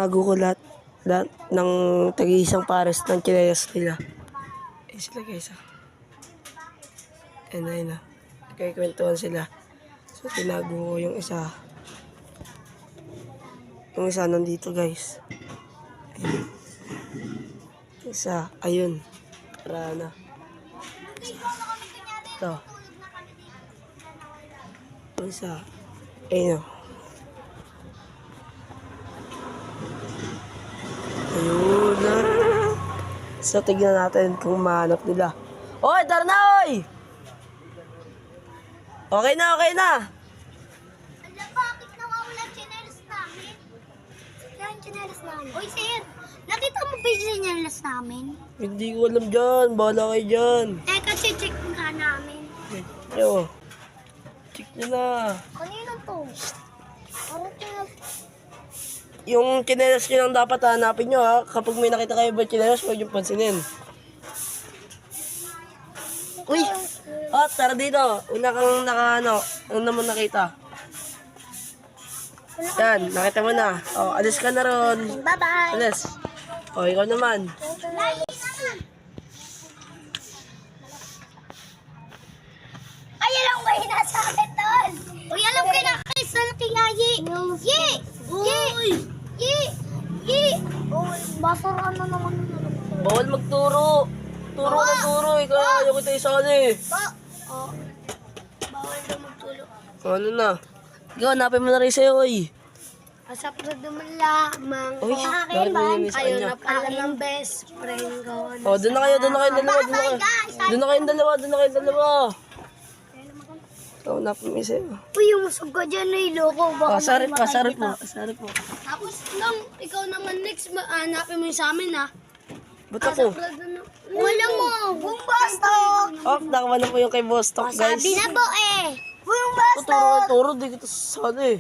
tinago ko lahat ng tag-iisang pares ng chinelas nila. Ayun sila guys ah. Ayun na. Nagkikwentuhan sila. So tinago ko yung isa. Yung isa nandito guys. Ayun. Isa, ayun. Tara na. Ito. Yung isa. Ayun. Ayun na. So, tignan natin kung mahanap nila. Oy, tara na, oy! Okay na, okay na. Alam, bakit nawawala ang chinelas namin? Yan, chinelas namin. Uy, sir, nakita mo ba yung chinelas namin? Hindi ko alam dyan. Bahala kayo dyan. Teka, check nga namin. Ayo. Check nyo na. Kanino to? Parang chinelas. Yung chinelas nyo lang dapat hanapin nyo ha. Kapag may nakita kayo ba chinelas, huwag yung pansinin. Uy! Oh, tara dito. Una kang una mo nakita. Yan, nakita mo na. Oh, alis ka na ron. Bye-bye. Alis. Oh, ikaw naman. Ay, alam ko yung nasa akin tol. Uy, alam ko yung nakakisa na kingayi. Ye! Ye! Ye! Ye! Uy, basura na naman. Bawal magturo. Turo ka turo. Ikaw ayaw kita isa eh. Oh. Bawal na magtulog. Ano na? Ikaw, hanapin mo na rin sa'yo eh. Asap na duman lamang. Uy, bakit mo yun sa Ayaw kanya? na pala ng best friend ko. Oh, doon na kayo dalawa. Doon na kayong dalawa. So, hanapin mo yung sa'yo. Uy, yung musog ka dyan na iloko. Oh, sarip po. Tapos lang, ikaw naman next, hanapin mo yung sa amin ha. Ba't ako? Wala mo, buong bastok. Oh, nakawa na po yung kay Bostok, guys. Sabi na po eh. Buong bastok. Turo, di kita sasali eh.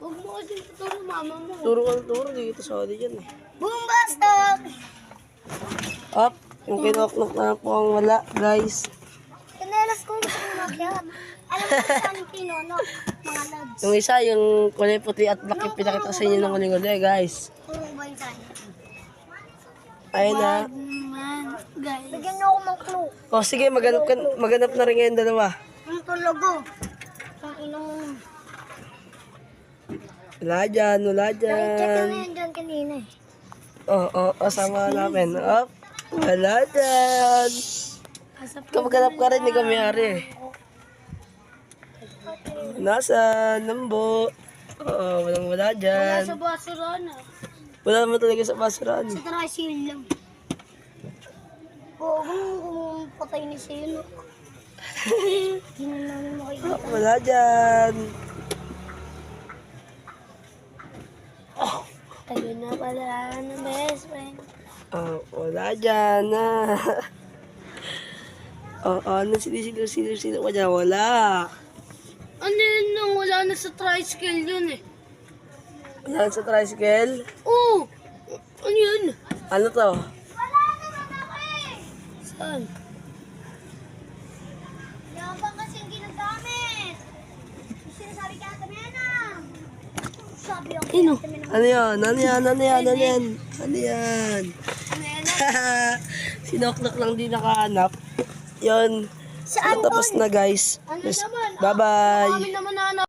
Huwag mo kasi tuturo mama mo. Turo, di kita sasali dyan eh. Buong bastok. Up, yung kinoknok na po ang wala, guys. Kanelas kong gusto mo nagyan. Alam mo saan kinonok, mga lads. Yung isa, yung kulay puti at black yung pinakita sa inyo ng uling-uli, guys. Puro ba yung sa'yo? Ayun na. Man, guys. Bigyan niyo ako ng clue. Oh, sige, maganap na rin ngayon dalawa. Ang tulogo. Ang inong... Wala dyan. Check na yan dyan kanina eh. Oh, sama namin. Up, wala dyan. Kapag hanap ka rin, ikaw may-ari. Nasa Nambo. Oo, wala dyan. Sa basura na. Wala naman talaga sa basurahan. Sa tricycle lang. Oo, kung patay ni Sino. Hindi na namin makikita. Wala dyan. Tayo na pala ng best friend. Oh, wala dyan. Ano sino ka dyan? Wala. Ano yun nung wala na sa tricycle yun eh? Wala sa tricycle? Oo! Ano yun? Ano to? Wala naman ako eh! Saan? Yabang kasi yung ginagamit. Yung sinasabi ka ata may anak. Sabi ako. Ano yan? Sinoknok lang din nakahanap. Yun. Saan Tapos na guys. Ano naman? Bye-bye. Kami naman na